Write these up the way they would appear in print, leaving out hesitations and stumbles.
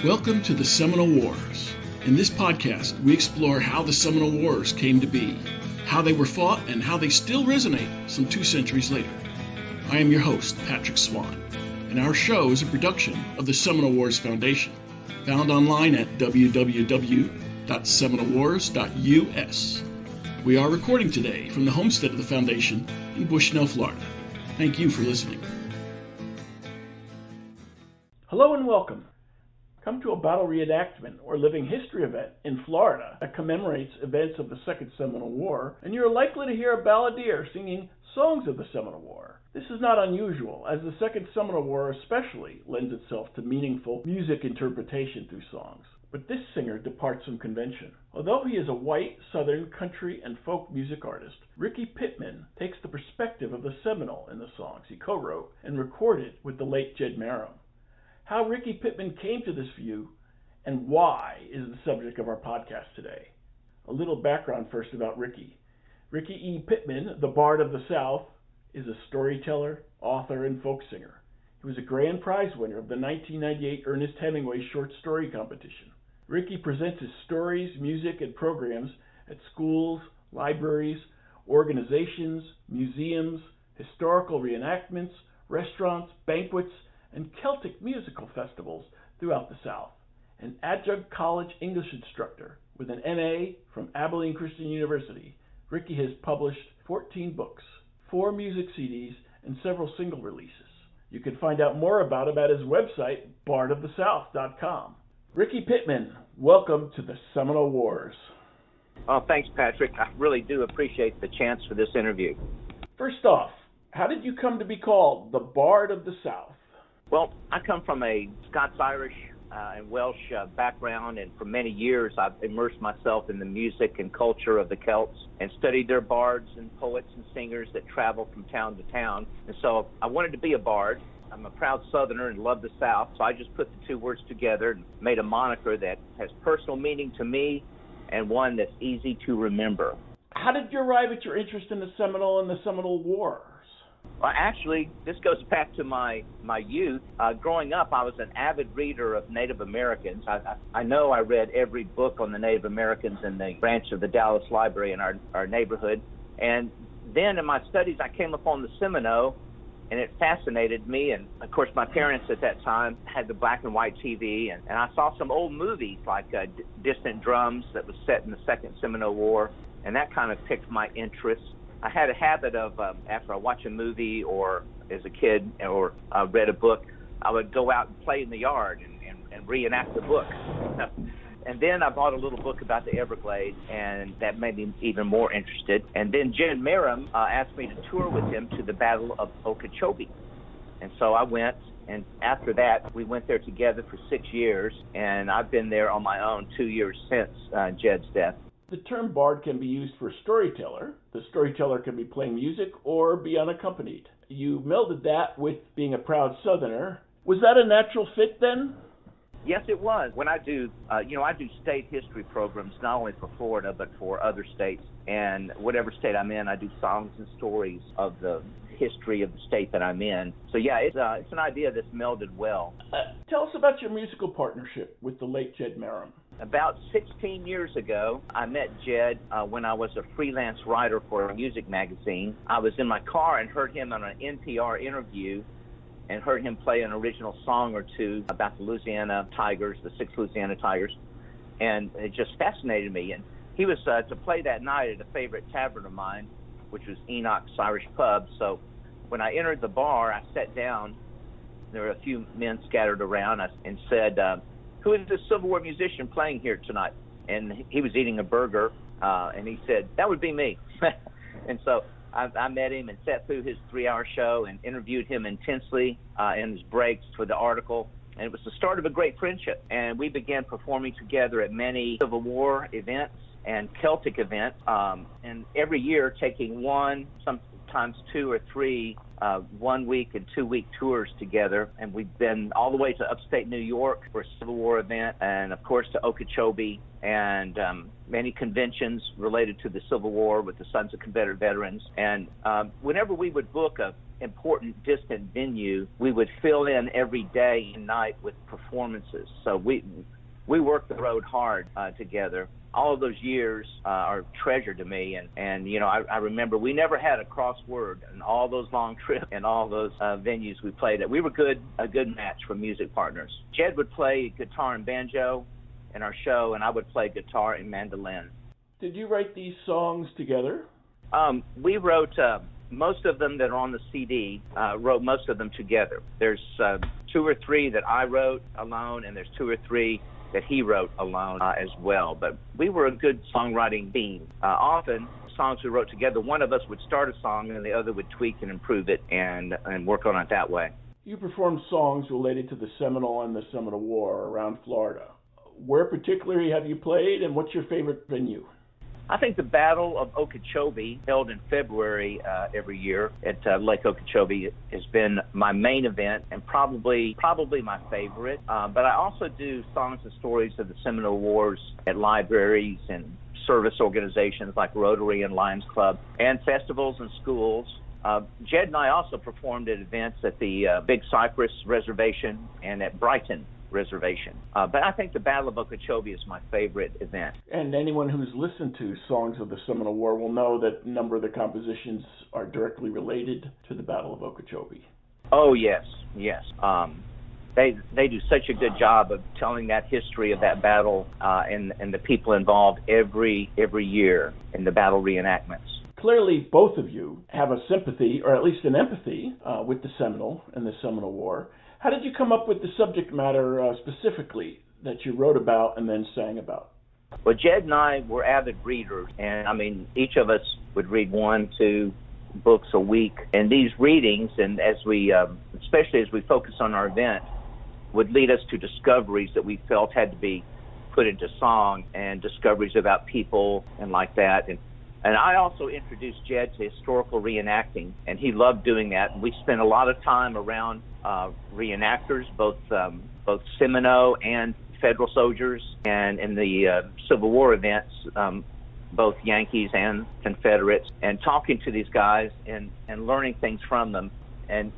Welcome to the Seminole Wars. In this podcast, we explore how the Seminole Wars came to be, how they were fought, and how they still resonate some 2 centuries later. I am your host, Patrick Swan, and our show is a production of the Seminole Wars Foundation, found online at www.seminolewars.us. We are recording today from the homestead of the Foundation in Bushnell, Florida. Thank you for listening. Hello and welcome. Come to a battle reenactment or living history event in Florida that commemorates events of the Second Seminole War, and you're likely to hear a balladeer singing songs of the Seminole War. This is not unusual, as the Second Seminole War especially lends itself to meaningful music interpretation through songs. But this singer departs from convention. Although he is a white, southern, country, and folk music artist, Rickey Pittman takes the perspective of the Seminole in the songs he co-wrote and recorded with the late Jed Marum. How Rickey Pittman came to this view and why is the subject of our podcast today. A little background first about Rickey. Rickey E. Pittman, the Bard of the South, is a storyteller, author, and folk singer. He was a grand prize winner of the 1998 Ernest Hemingway Short Story Competition. Rickey presents his stories, music, and programs at schools, libraries, organizations, museums, historical reenactments, restaurants, banquets, and Celtic musical festivals throughout the South. An adjunct college English instructor with an MA from Abilene Christian University, Rickey has published 14 books, 4 music CDs, and several single releases. You can find out more about him at his website, bardofthesouth.com. Rickey Pittman, welcome to the Seminole Wars. Oh, thanks, Patrick. I really do appreciate the chance for this interview. First off, how did you come to be called the Bard of the South? Well, I come from a Scots-Irish and Welsh background, and for many years I've immersed myself in the music and culture of the Celts and studied their bards and poets and singers that travel from town to town. And so I wanted to be a bard. I'm a proud Southerner and love the South, so I just put the 2 words together and made a moniker that has personal meaning to me and one that's easy to remember. How did you arrive at your interest in the Seminole and the Seminole Wars? Well, actually, this goes back to my youth. Growing up, I was an avid reader of Native Americans. I know I read every book on the Native Americans in the branch of the Dallas Library in our neighborhood. And then in my studies, I came upon the Seminole, and it fascinated me. And, of course, my parents at that time had the black and white TV, and I saw some old movies like Distant Drums that was set in the Second Seminole War, and that kind of piqued my interest. I had a habit of, after I watch a movie or as a kid or read a book, I would go out and play in the yard and reenact the book. And then I bought a little book about the Everglades, and that made me even more interested. And then Jed Marum asked me to tour with him to the Battle of Okeechobee. And so I went, and after that, we went there together for 6 years, and I've been there on my own 2 years since Jed's death. The term bard can be used for storyteller. The storyteller can be playing music or be unaccompanied. You melded that with being a proud Southerner. Was that a natural fit then? Yes, it was. When I do, I do state history programs, not only for Florida, but for other states. And whatever state I'm in, I do songs and stories of the history of the state that I'm in. So yeah, it's an idea that's melded well. Tell us about your musical partnership with the late Jed Marum. About 16 years ago, I met Jed when I was a freelance writer for a music magazine. I was in my car and heard him on an NPR interview and heard him play an original song or two about the Louisiana Tigers, the 6 Louisiana Tigers, and it just fascinated me. And he was to play that night at a favorite tavern of mine, which was Enoch's Irish Pub. So when I entered the bar, I sat down. There were a few men scattered around and said, who is this Civil War musician playing here tonight? And he was eating a burger, and he said, that would be me. And so I met him and sat through his 3-hour show and interviewed him intensely in his breaks for the article. And it was the start of a great friendship. And we began performing together at many Civil War events and Celtic events, and every year taking one, sometimes 2 or 3 1-week and 2-week tours together. And we've been all the way to upstate New York for a Civil War event, and of course to Okeechobee, and many conventions related to the Civil War with the Sons of Confederate Veterans. And whenever we would book a important distant venue, we would fill in every day and night with performances. So we worked the road hard together. All of those years are treasure to me, and you know, I remember we never had a crossword in all those long trips and all those venues we played at. We were a good match for music partners. Jed would play guitar and banjo in our show, and I would play guitar and mandolin. Did you write these songs together? We wrote most of them that are on the CD, wrote most of them together. There's 2 or 3 that I wrote alone, and there's 2 or 3 that he wrote alone as well. But we were a good songwriting team. Often, songs we wrote together, one of us would start a song and the other would tweak and improve it and work on it that way. You performed songs related to the Seminole and the Seminole War around Florida. Where particularly have you played, and what's your favorite venue? I think the Battle of Okeechobee, held in February every year at Lake Okeechobee, has been my main event and probably my favorite. But I also do songs and stories of the Seminole Wars at libraries and service organizations like Rotary and Lions Club, and festivals and schools. Jed and I also performed at events at the Big Cypress Reservation and at Brighton Reservation. But I think the Battle of Okeechobee is my favorite event. And anyone who's listened to Songs of the Seminole War will know that a number of the compositions are directly related to the Battle of Okeechobee. Oh, yes. They do such a good job of telling that history of that battle and the people involved every year in the battle reenactments. Clearly, both of you have a sympathy, or at least an empathy, with the Seminole and the Seminole War. How did you come up with the subject matter specifically that you wrote about and then sang about? Well, Jed and I were avid readers, and I mean, each of us would read 1-2 books a week. And these readings, and as we, especially as we focus on our event, would lead us to discoveries that we felt had to be put into song, and discoveries about people and like that. And I also introduced Jed to historical reenacting, and he loved doing that. And we spent a lot of time around reenactors, both Seminole and Federal soldiers, and in the Civil War events, both Yankees and Confederates, and talking to these guys and learning things from them. And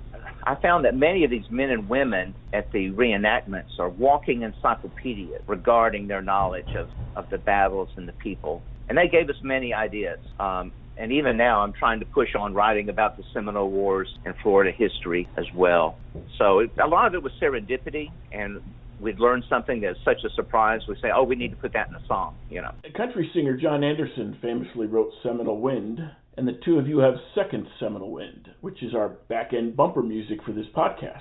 I found that many of these men and women at the reenactments are walking encyclopedias regarding their knowledge of the battles and the people. And they gave us many ideas. And even now, I'm trying to push on writing about the Seminole Wars and Florida history as well. So a lot of it was serendipity, and we'd learn something that's such a surprise. We say, oh, we need to put that in a song, you know. Country singer John Anderson famously wrote Seminole Wind, and the two of you have Second Seminole Wind, which is our back-end bumper music for this podcast.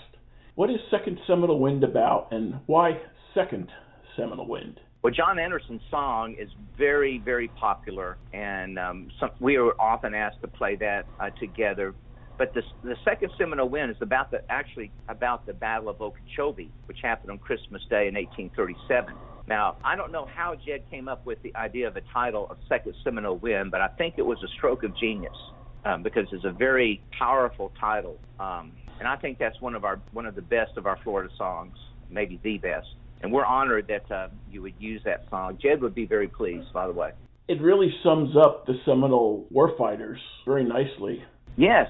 What is Second Seminole Wind about, and why Second Seminole Wind? Well, John Anderson's song is very, very popular, and we are often asked to play that together. But the Second Seminole Wind is about the Battle of Okeechobee, which happened on Christmas Day in 1837. Now, I don't know how Jed came up with the idea of a title of Second Seminole Wind, but I think it was a stroke of genius because it's a very powerful title, and I think that's one of the best of our Florida songs, maybe the best. And we're honored that you would use that song. Jed would be very pleased, by the way. It really sums up the Seminole warfighters very nicely. Yes,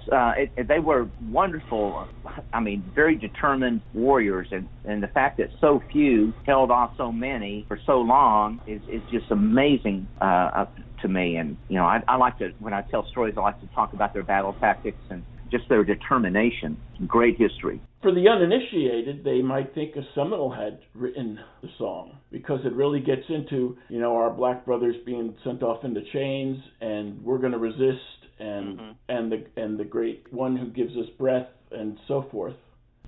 they were wonderful, I mean, very determined warriors. And the fact that so few held off so many for so long is just amazing to me. And, you know, I like to, when I tell stories, I like to talk about their battle tactics and just their determination. Great history. For the uninitiated, they might think a Seminole had written the song, because it really gets into, you know, our black brothers being sent off into chains, and we're going to resist, and and the great one who gives us breath, and so forth.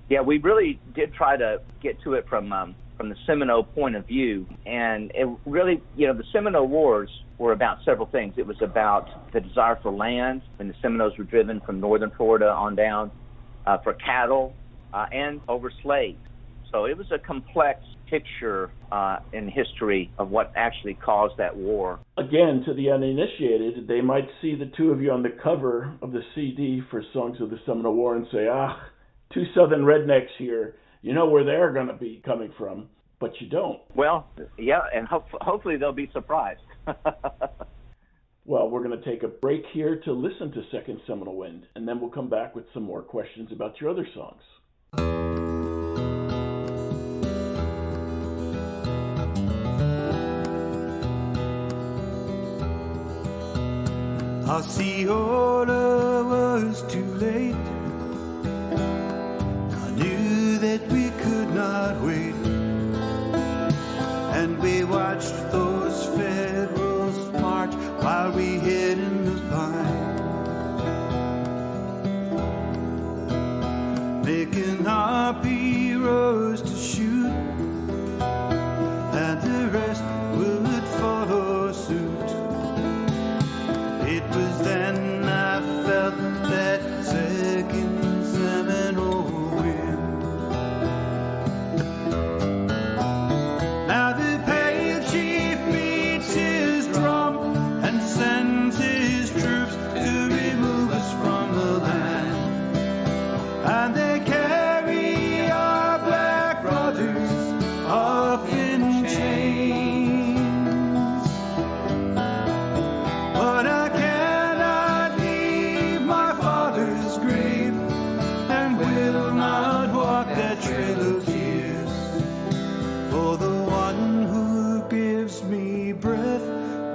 Yeah, we really did try to get to it from the Seminole point of view, and it really, you know, the Seminole Wars were about several things. It was about the desire for land, when the Seminoles were driven from northern Florida on down, for cattle, and over slaves. So it was a complex picture in history of what actually caused that war. Again, to the uninitiated, they might see the two of you on the cover of the CD for Songs of the Seminole War and say, two Southern rednecks here, you know where they're going to be coming from, but you don't. Well, yeah, and hopefully they'll be surprised. Well, we're going to take a break here to listen to Second Seminole Wind, and then we'll come back with some more questions about your other songs. Osceola was too late. I knew that we could not wait, and we watched those Federals march while we hid in the pine, making our heroes to shoot, and the rest would follow suit. It was then I felt that Second Seminole wind. Now the pale chief beats his drum and sends his troops to remove us from the land, and they carry our black brothers off in chains. But I trail of tears, for the one who gives me breath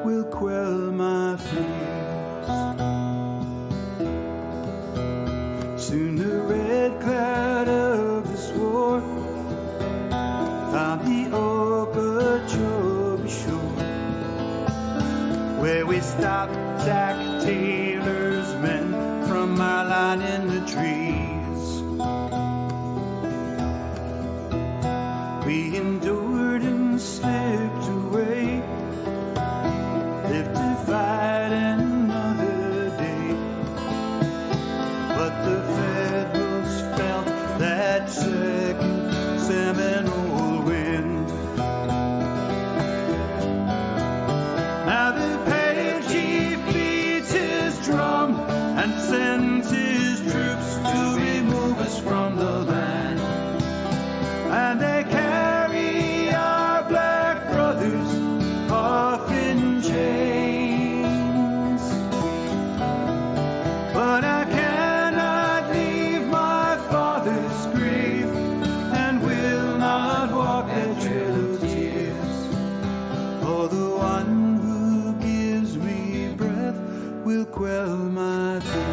will quell my fears. Soon the red cloud of this war found the Okeechobee shore, where we stopped Jack Taylor's men from our line in the trees. We endured and slipped away, lived to fight another day. But the Federals felt that Second Seminole wind. Now the pale chief beats his drum and sends his troops to remove us from the land, and they off in chains. But I cannot leave my father's grave, and will not walk that trail of tears, for the one who gives me breath will quell my fears.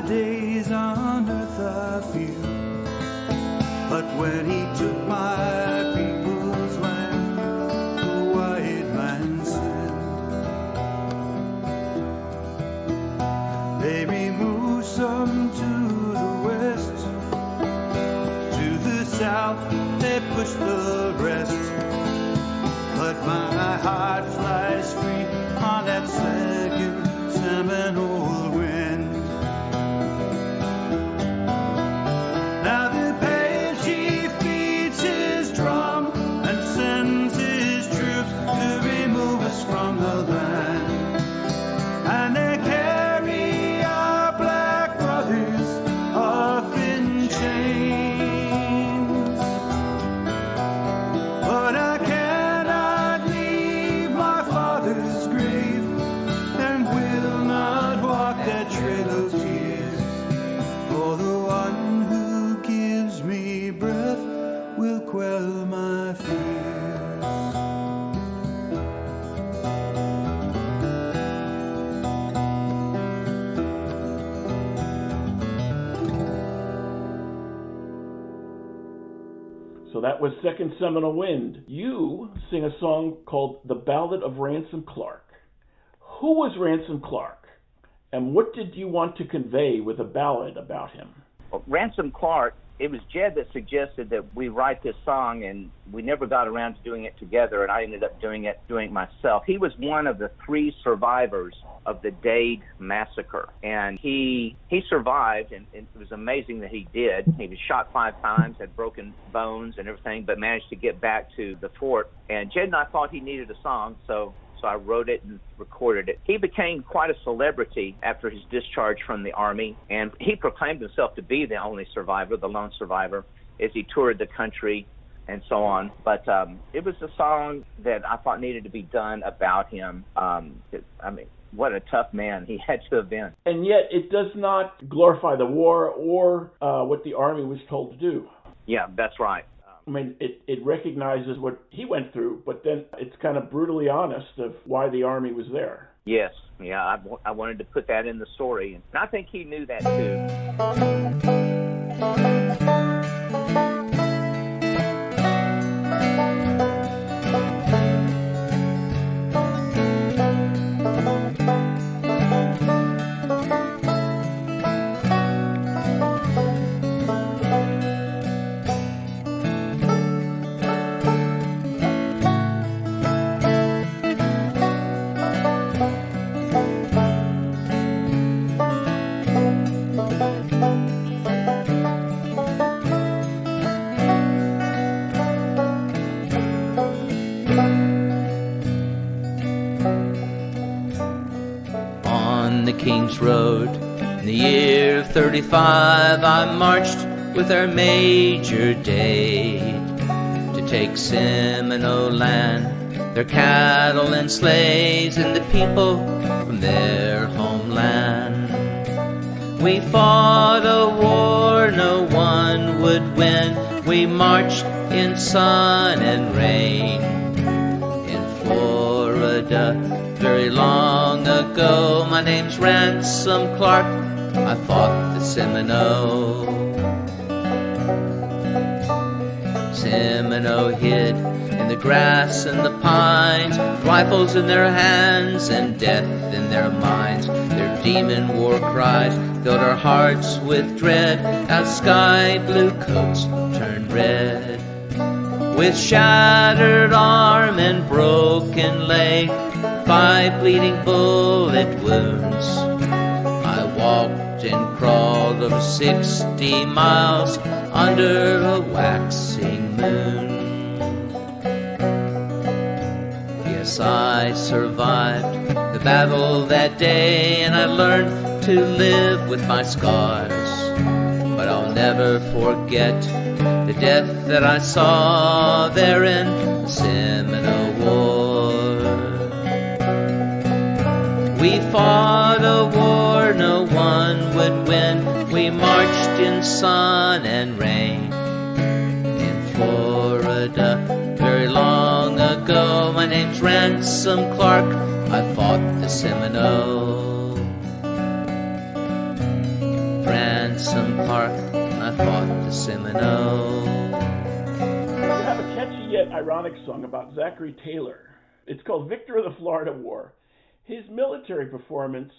Days on earth I feel, but when he took my people's land, the white man said, they removed some to the west, to the south they pushed the rest, but my heart flies free on that Second Seminole wind. Now the pale chief beats his drum and sends his troops to remove us from the land, and they carry our black brothers off in chains. But I cannot leave my father's grave, and will not walk that trail of tears, for the one me breath will quell my fears. So that was Second Seminole Wind. You sing a song called The Ballad of Ransom Clark. Who was Ransom Clark, and what did you want to convey with a ballad about him? Ransom Clark it was Jed that suggested that we write this song, and we never got around to doing it together, and I ended up doing it myself. He was one of the 3 survivors of the Dade massacre, and he survived, and it was amazing that he did. He was shot 5 times, had broken bones and everything, but managed to get back to the fort. And Jed and I thought he needed a song, so I wrote it and recorded it. He became quite a celebrity after his discharge from the Army, and he proclaimed himself to be the only survivor, the lone survivor, as he toured the country and so on. But it was a song that I thought needed to be done about him. What a tough man he had to have been. And yet it does not glorify the war or what the Army was told to do. Yeah, that's right. I mean, it recognizes what he went through, but then it's kind of brutally honest of why the Army was there. Yes, yeah, I wanted to put that in the story, and I think he knew that too. King's Road. In the year of 35, I marched with our Major Dade to take Seminole land, their cattle and slaves, and the people from their homeland. We fought a war no one would win. We marched in sun and rain in Florida. Very long ago, my name's Ransom Clark. I fought the Seminole. Seminole hid in the grass and the pines, rifles in their hands and death in their minds. Their demon war cries filled our hearts with dread as sky blue coats turned red. With shattered arm and broken leg, 5 bleeding bullet wounds, I walked and crawled over 60 miles under a waxing moon. Yes, I survived the battle that day, and I learned to live with my scars. But I'll never forget the death that I saw there in the Seminole War. We fought a war no one would win. We marched in sun and rain in Florida. Very long ago, my name's Ransom Clark. I fought the Seminole. Ransom Clark, I fought the Seminole. You have a catchy yet ironic song about Zachary Taylor. It's called Victor of the Florida War. His military performance,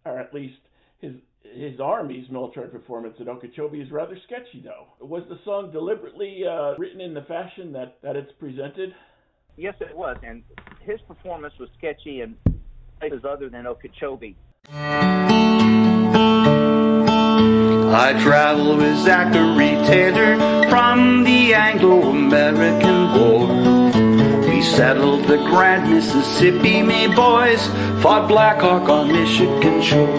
or at least his Army's military performance at Okeechobee, is rather sketchy, though. Was the song deliberately written in the fashion that it's presented? Yes, it was, and his performance was sketchy in places other than Okeechobee. I travel with Zachary Taylor from the Anglo-American War. We settled the Grand Mississippi, me boys, fought Black Hawk on Michigan shore.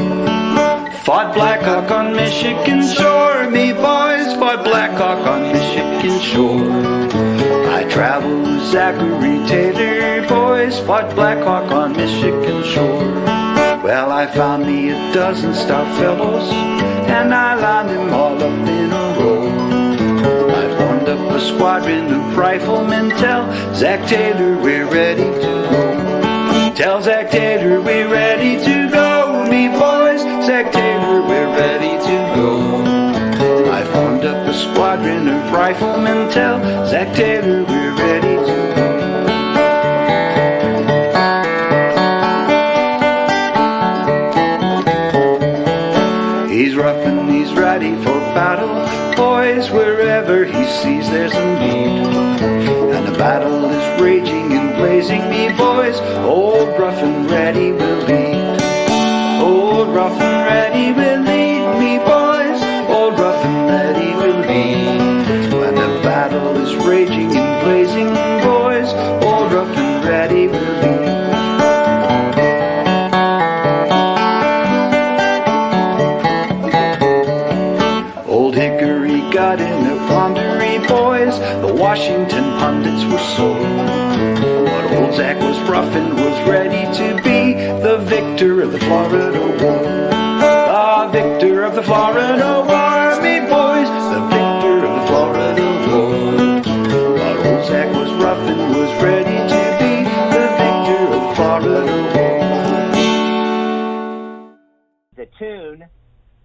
Fought Black Hawk on Michigan shore, me boys, fought Black Hawk on Michigan shore. I traveled with Zachary Taylor, boys, fought Black Hawk on Michigan shore. Well, I found me a dozen stout fellows, and I lined them all up in a row. I formed up a squadron of riflemen. Tell Zach Taylor we're ready to go. Tell Zach Taylor we're ready to go. Me boys, Zach Taylor we're ready to go. I formed up a squadron of riflemen. Tell Zach Taylor we're ready to go. He's rough and he's ready for battle. Boys, we're sees there's a need, and the battle is raging and blazing. Me boys, old rough and ready will lead. Old rough and ready will lead. Me boys, old rough and ready will lead. When the battle is raging and blazing, boys, old rough and ready will lead. Got in a pondery, boys. The Washington pundits were sore, but old Zach was rough and was ready to be the victor of the Florida War. The victor of the Florida War, me boys, the victor of the Florida War. But old Zach was rough and was ready to be the victor of the Florida War. The tune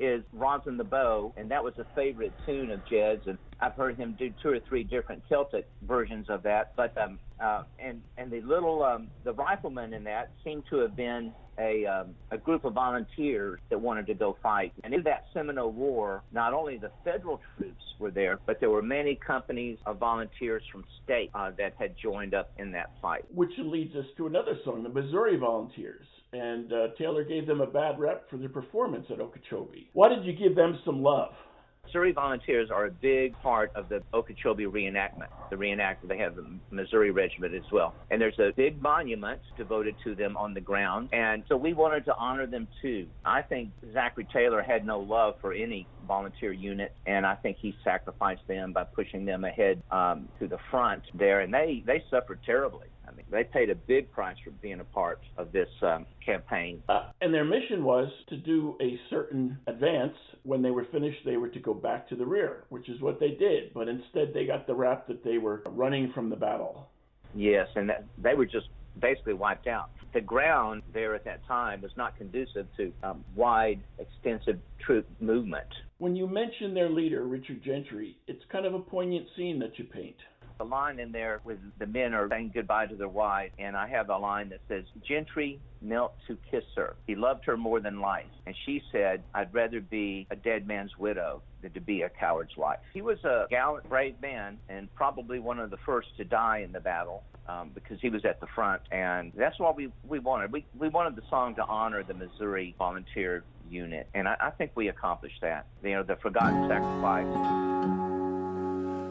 is Rosin the Bow, and that was a favorite tune of Jed's, and I've heard him do 2 or 3 different Celtic versions of that. But and the little the riflemen in that seemed to have been a group of volunteers that wanted to go fight. And in that Seminole War, not only the federal troops were there, but there were many companies of volunteers from state that had joined up in that fight. Which leads us to another song, the Missouri Volunteers. And Taylor gave them a bad rep for their performance at Okeechobee. Why did you give them some love? Missouri Volunteers are a big part of the Okeechobee reenactment. The reenactment, they have the Missouri Regiment as well. And there's a big monument devoted to them on the ground. And so we wanted to honor them too. I think Zachary Taylor had no love for any volunteer unit, and I think he sacrificed them by pushing them ahead to the front there. And they suffered terribly. I mean, they paid a big price for being a part of this campaign. And their mission was to do a certain advance. When they were finished, they were to go back to the rear, which is what they did. But instead, they got the rap that they were running from the battle. Yes, and they were just basically wiped out. The ground there at that time was not conducive to wide, extensive troop movement. When you mention their leader, Richard Gentry, it's kind of a poignant scene that you paint. The line in there with the men are saying goodbye to their wives, and I have a line that says, Gentry knelt to kiss her. He loved her more than life. And she said, I'd rather be a dead man's widow than to be a coward's wife. He was a gallant, brave man, and probably one of the first to die in the battle because he was at the front. And that's what we wanted. We wanted the song to honor the Missouri Volunteer Unit, and I think we accomplished that. You know, the forgotten sacrifice.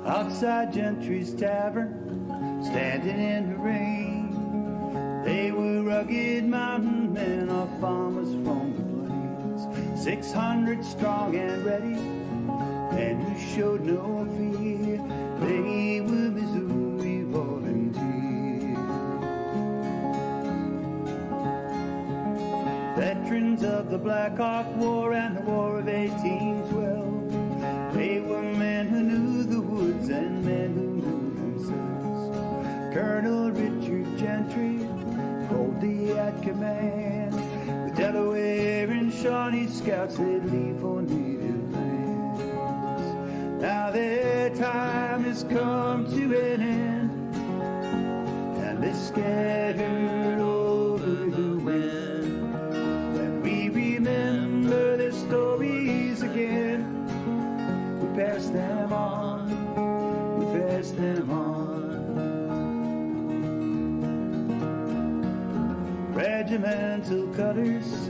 Outside Gentry's tavern, standing in the rain, they were rugged mountain men, or farmers from the plains, 600 strong and ready, and who showed no fear. They were Missouri volunteers, veterans of the Black Hawk War and the War of 1812. They were men who knew the woods and men who knew themselves. Colonel Richard Gentry, boldly at command, with Delaware and Shawnee scouts they'd leave for native lands. Now their time has come to an end, and they're scattered over the wind. And we remember their stories again. Pass them on, we pass them on. Regimental colors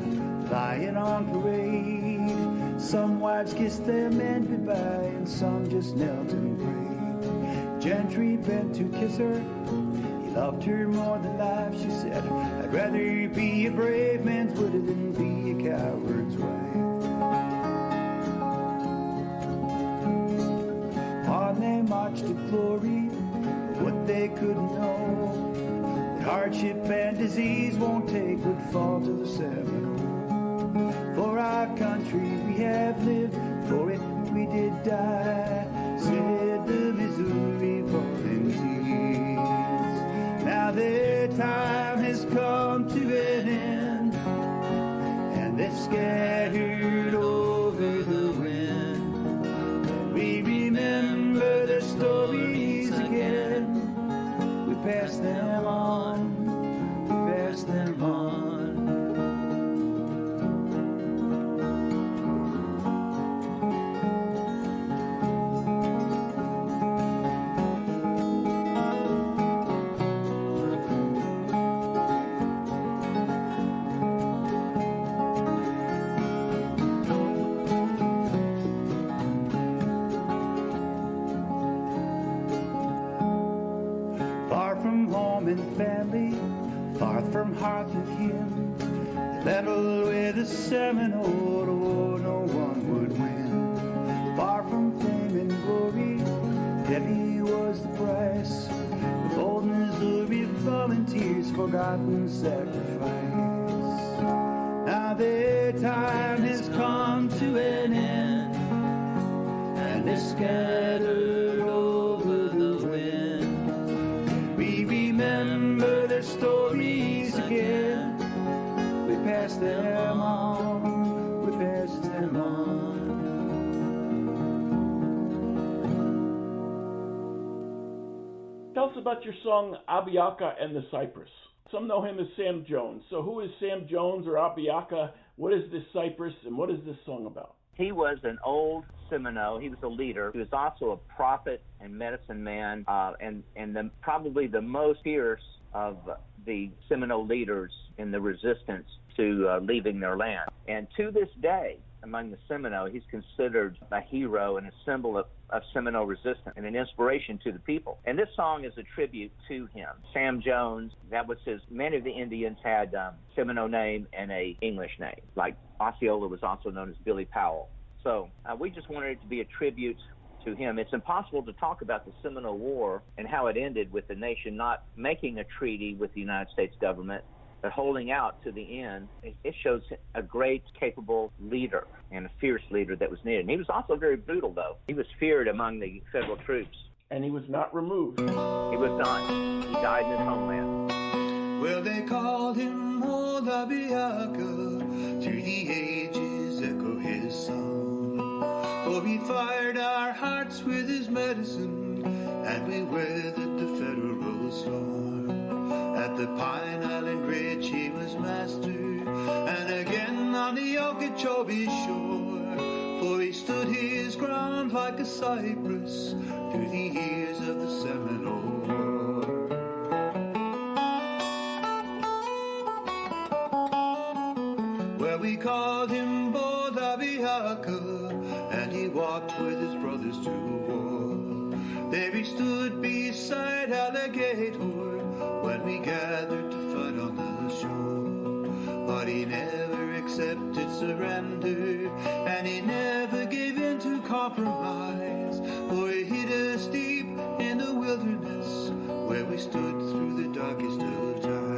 flying on parade. Some wives kissed their men goodbye, and some just knelt and prayed. Gentry bent to kiss her, he loved her more than life, she said. I'd rather be a brave man's widow than be a coward's wife. They marched to glory, what they couldn't know. That hardship and disease won't take would fall to the Seminole. For our country we have lived, for it we did die, said the Missouri Volunteers. Now their time has come to an end, and they're scattered over the wind. And we remember their stories again. We pass them on, we pass them on. family, far from hearth with him. They battled with the Seminole, oh, no one would win. Far from fame and glory, heavy was the price. With old Missouri volunteers, forgotten sacrifice. Now their time has come to an end, and they're scattered over the wind. We remember their stories again. We pass them on, we pass them on. Tell us about your song, Abiaka and the Cypress. Some know him as Sam Jones. So who is Sam Jones or Abiaka? What is this cypress, and what is this song about? He was an old Seminole. He was a leader. He was also a prophet and medicine man, and probably the most fierce of the Seminole leaders in the resistance to leaving their land. And to this day, among the Seminole, he's considered a hero and a symbol of Seminole resistance and an inspiration to the people. And this song is a tribute to him. Sam Jones, that was his. Many of the Indians had Seminole name and a English name. Like Osceola was also known as Billy Powell. So we just wanted it to be a tribute to him. It's impossible to talk about the Seminole War and how it ended with the nation not making a treaty with the United States government, but holding out to the end. It shows a great, capable leader and a fierce leader that was needed. And he was also very brutal, though. He was feared among the federal troops. And he was not removed. He was not. He died in his homeland. Well, they called him Old Abiaka, through the ages echo his song. For he fired our hearts with his medicine, and we weathered the federal storm. At the Pine Island Bridge he was master, and again on the Okeechobee shore. For he stood his ground like a cypress through the years of the Seminole War. Well, we called him Bold Abiaka, and he walked with his brothers to war. There he stood beside Alligator when we gathered to fight on the shore. But he never accepted surrender, and he never gave in to compromise. For he hid us deep in the wilderness, where we stood through the darkest of times.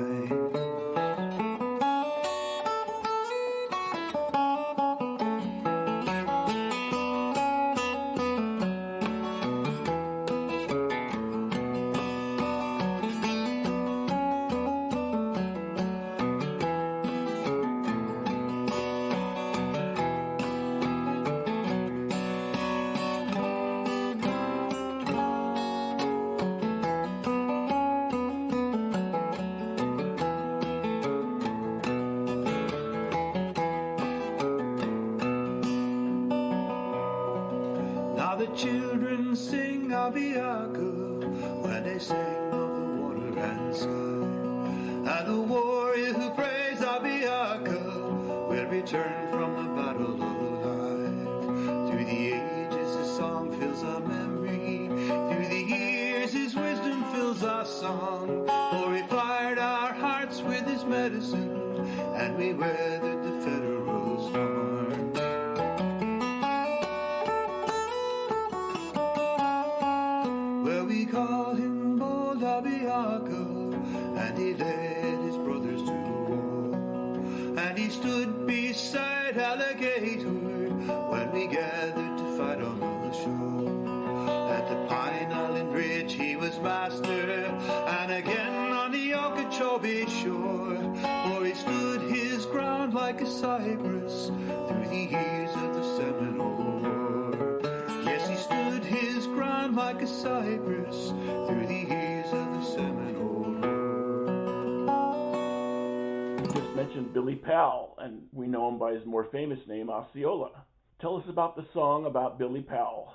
Children sing Abiaka when they sing of the water and sky. And the warrior who prays Abiaka will return from the battle of life. Through the ages his song fills our memory. Through the years his wisdom fills our song. For he fired our hearts with his medicine, and we weathered the federal storm. We called him Bold Abiaka, and he led his brothers to war. And he stood beside Alligator when we gathered to fight on the shore. At the Pine Island Bridge he was master, and again on the Okeechobee shore. For he stood his ground like a cypress through the years of the Seminole War. Yes, he stood his ground like a cypress through the years of the Seminole War. You just mentioned Billy Powell, and we know him by his more famous name, Osceola. Tell us about the song about Billy Powell.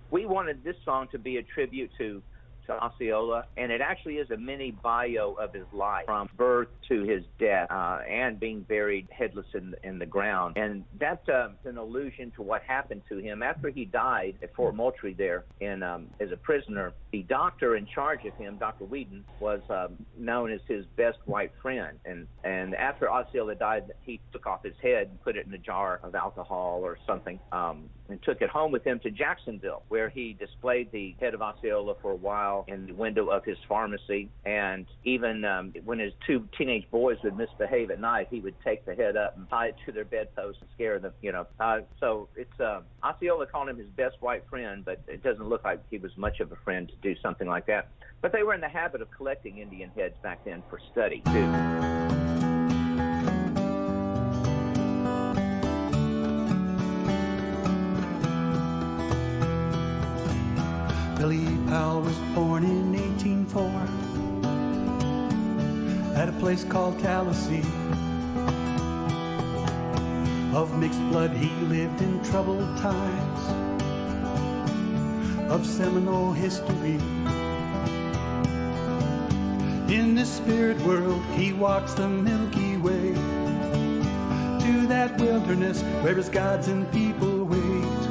We wanted this song to be a tribute to to Osceola, and it actually is a mini bio of his life from birth to his death, and being buried headless in the ground. And that's an allusion to what happened to him after he died at Fort Moultrie there as a prisoner. The doctor in charge of him, Dr. Whedon, was known as his best white friend. And after Osceola died, he took off his head and put it in a jar of alcohol or something, and took it home with him to Jacksonville, where he displayed the head of Osceola for a while in the window of his pharmacy. And even when his two teenage boys would misbehave at night, he would take the head up and tie it to their bedpost and scare them, So it's Osceola called him his best white friend, but it doesn't look like he was much of a friend to do something like that. But they were in the habit of collecting Indian heads back then for study, too. Billy Powell was born in 1804 at a place called Tallahassee. Of mixed blood he lived in troubled times of Seminole history. In the spirit world he walks the Milky Way to that wilderness where his gods and people wait.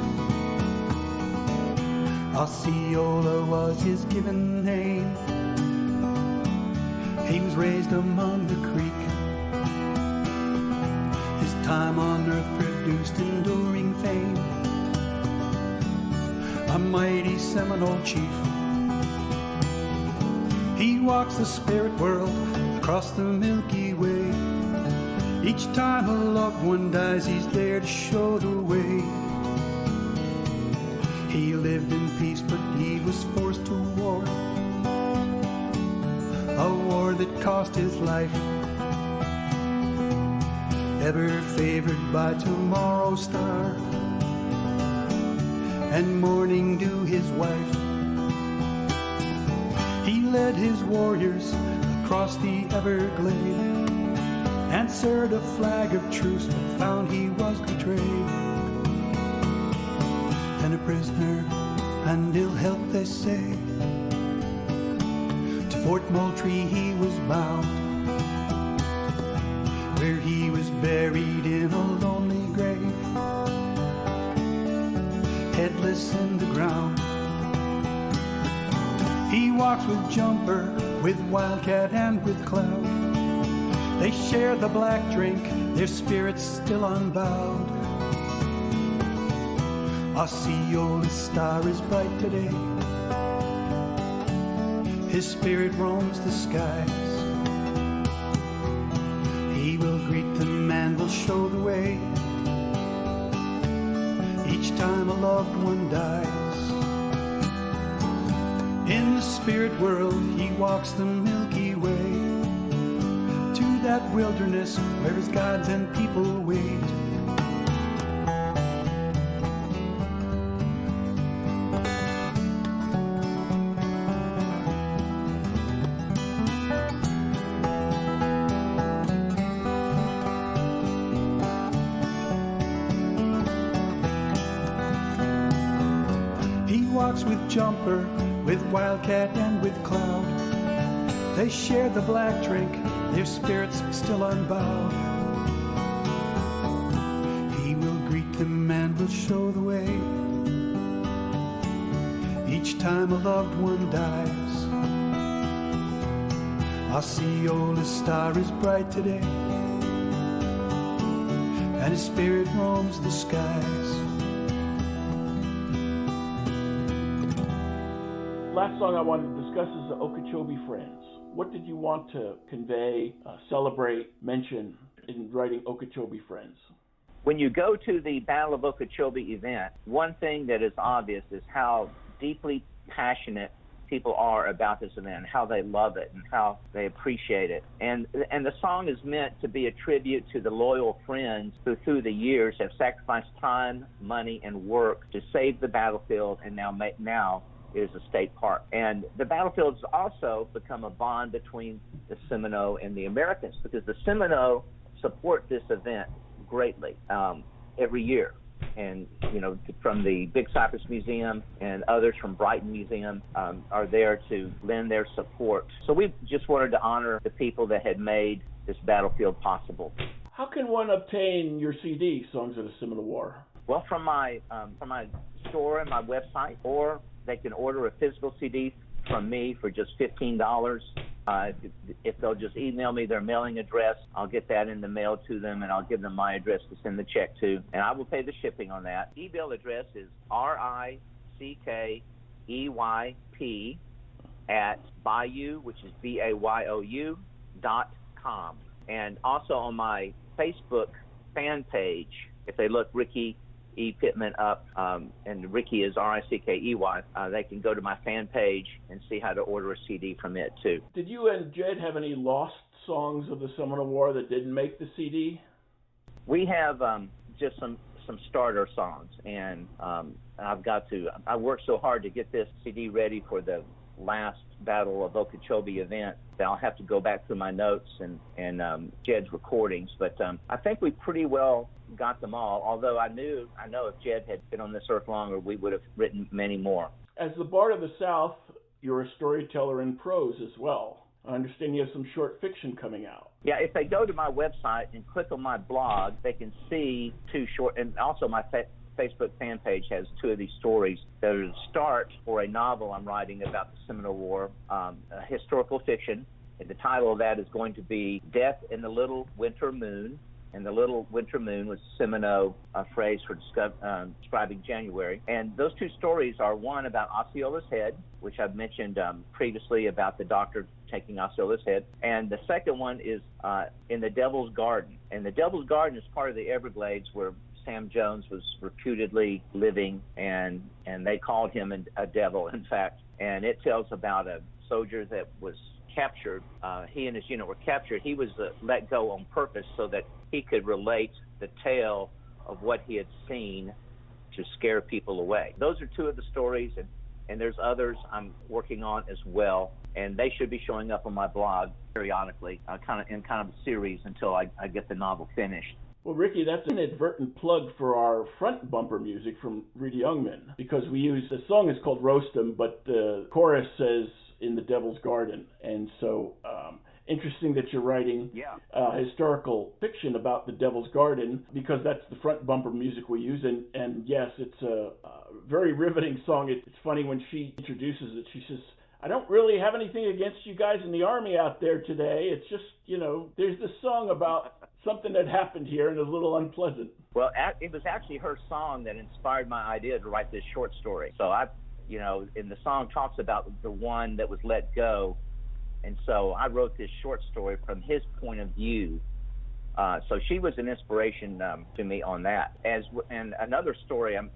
Osceola was his given name. He was raised among the Creek. His time on earth produced enduring fame. A mighty Seminole chief. He walks the spirit world across the Milky Way. Each time a loved one dies, he's there to show the way. He lived in peace, but he was forced to war. A war that cost his life. Ever favored by tomorrow's star, and mourning dew his wife. He led his warriors across the Everglade, answered a flag of truce, but found he was betrayed. And a prisoner and ill health, they say, to Fort Moultrie he was bound, where he was buried in a lonely grave, headless in the ground. He walks with Jumper, with Wildcat and with Cloud. They share the black drink, their spirits still unbowed. Osceola's star is bright today. His spirit roams the skies. He will greet them and will show the way. Each time a loved one dies. In the spirit world he walks the Milky Way, to that wilderness where his gods and people wait. With Jumper, with Wildcat and with Cloud, they share the black drink, their spirits still unbowed. He will greet them and will show the way, each time a loved one dies. Osceola's star is bright today, and his spirit roams the skies. Last song I wanted to discuss is the Okeechobee Friends. What did you want to convey, celebrate, mention in writing Okeechobee Friends? When you go to the Battle of Okeechobee event, one thing that is obvious is how deeply passionate people are about this event, how they love it and how they appreciate it. And the song is meant to be a tribute to the loyal friends who through the years have sacrificed time, money, and work to save the battlefield, and now is a state park. And the battlefields also become a bond between the Seminole and the Americans, because the Seminole support this event greatly every year. and from the Big Cypress Museum and others from Brighton Museum are there to lend their support. So we just wanted to honor the people that had made this battlefield possible. How can one obtain your CD, Songs of the Seminole War? Well, from my store and my website, or they can order a physical CD from me for just $15. If they'll just email me their mailing address, I'll get that in the mail to them, and I'll give them my address to send the check to, and I will pay the shipping on that. Email address is RICKEYP at Bayou, which is BAYOU.com. And also on my Facebook fan page, if they look Rickey E. Pittman up, and Rickey is Rickey, they can go to my fan page and see how to order a CD from it too. Did you and Jed have any lost songs of the Seminole War that didn't make the CD? We have just some starter songs, and I worked so hard to get this CD ready for the last Battle of Okeechobee event that I'll have to go back through my notes and Jed's recordings, but I think we pretty well got them all, although I know if Jed had been on this earth longer, we would have written many more. As the Bard of the South, you're a storyteller in prose as well. I understand you have some short fiction coming out. Yeah, if they go to my website and click on my blog, they can see two short, and also my Facebook fan page has two of these stories that are the start for a novel I'm writing about the Seminole War, a historical fiction. And the title of that is going to be Death in the Little Winter Moon. And the Little Winter Moon was Seminole phrase for describing January. And those two stories are one about Osceola's head, which I've mentioned previously about the doctor taking Osceola's head. And the second one is in the Devil's Garden. And the Devil's Garden is part of the Everglades where Sam Jones was reputedly living, and they called him a devil, in fact. And it tells about a soldier that was captured. He and his unit were captured. He was let go on purpose so that he could relate the tale of what he had seen to scare people away. Those are two of the stories, and there's others I'm working on as well, and they should be showing up on my blog periodically, kind of a series until I get the novel finished. Well, Rickey, that's an inadvertent plug for our front bumper music from Reedy Youngman, because the song is called Roast 'Em, but the chorus says in the Devil's Garden. And so interesting that you're writing historical fiction about the Devil's Garden, because that's the front bumper music we use. And yes, it's a very riveting song. It's funny when she introduces it, she says, I don't really have anything against you guys in the Army out there today. It's just, there's this song about something that happened here and is a little unpleasant. Well, it was actually her song that inspired my idea to write this short story. So and the song talks about the one that was let go. And so I wrote this short story from his point of view. So she was an inspiration to me on that. And another story I'm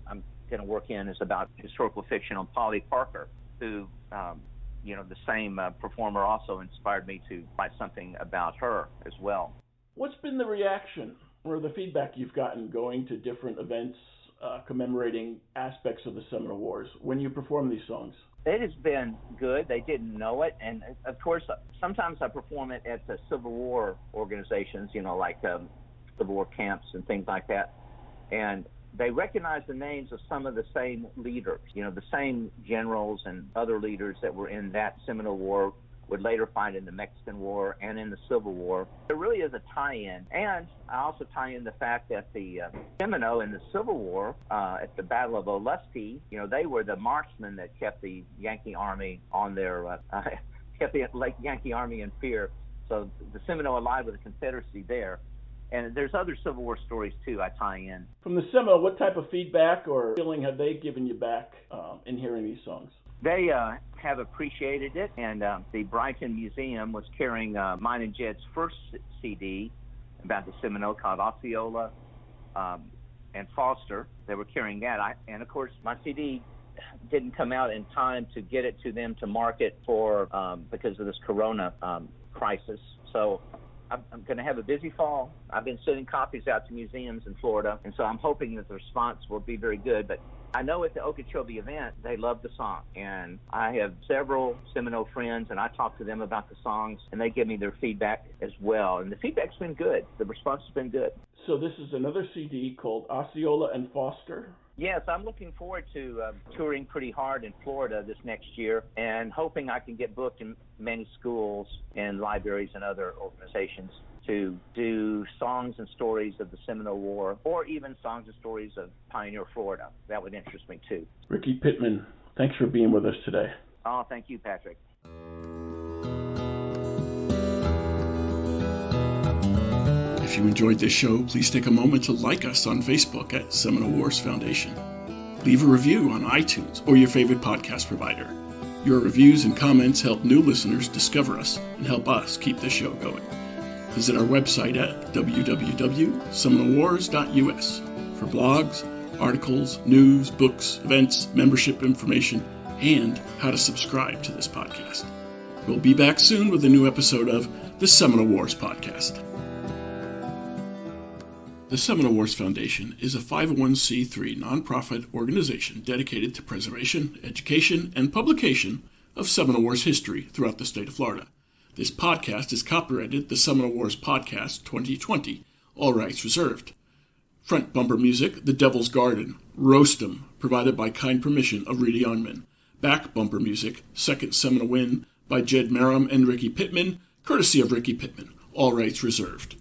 going to work in is about historical fiction on Polly Parker, who, the same performer also inspired me to write something about her as well. What's been the reaction or the feedback you've gotten going to different events commemorating aspects of the Seminole Wars when you perform these songs? It has been good. They didn't know it. And, of course, sometimes I perform it at the Civil War organizations, like Civil War camps and things like that. And they recognize the names of some of the same leaders, the same generals and other leaders that were in that Seminole War would later find in the Mexican War and in the Civil War. There really is a tie-in. And I also tie in the fact that the Seminole in the Civil War, at the Battle of Okeechobee, they were the marksmen that kept the Yankee Army on their, kept the Yankee Army in fear. So the Seminole allied with the Confederacy there. And there's other Civil War stories, too, I tie in. From the Seminole, what type of feedback or feeling have they given you back in hearing these songs? They have appreciated it, and the Brighton Museum was carrying mine and Jed's first CD about the Seminole called Osceola and Foster. They were carrying that. And, of course, my CD didn't come out in time to get it to them to market for because of this corona crisis. So I'm going to have a busy fall. I've been sending copies out to museums in Florida, and so I'm hoping that the response will be very good. But I know at the Okeechobee event, they loved the song, and I have several Seminole friends, and I talk to them about the songs, and they give me their feedback as well. And the feedback's been good. The response has been good. So this is another CD called Osceola and Foster. Yes, I'm looking forward to touring pretty hard in Florida this next year and hoping I can get booked in many schools and libraries and other organizations to do songs and stories of the Seminole War, or even songs and stories of Pioneer Florida. That would interest me too. Rickey Pittman, thanks for being with us today. Oh, thank you, Patrick. If you enjoyed this show, please take a moment to like us on Facebook at Seminole Wars Foundation. Leave a review on iTunes or your favorite podcast provider. Your reviews and comments help new listeners discover us and help us keep the show going. Visit our website at www.seminolewars.us for blogs, articles, news, books, events, membership information, and how to subscribe to this podcast. We'll be back soon with a new episode of the Seminole Wars Podcast. The Seminole Wars Foundation is a 501c3 nonprofit organization dedicated to preservation, education, and publication of Seminole Wars history throughout the state of Florida. This podcast is copyrighted the Seminole Wars Podcast 2020, all rights reserved. Front bumper music, The Devil's Garden, Roast 'em, provided by kind permission of Reedy Youngman. Back bumper music, Second Seminole Win, by Jed Marum and Rickey Pittman, courtesy of Rickey Pittman, all rights reserved.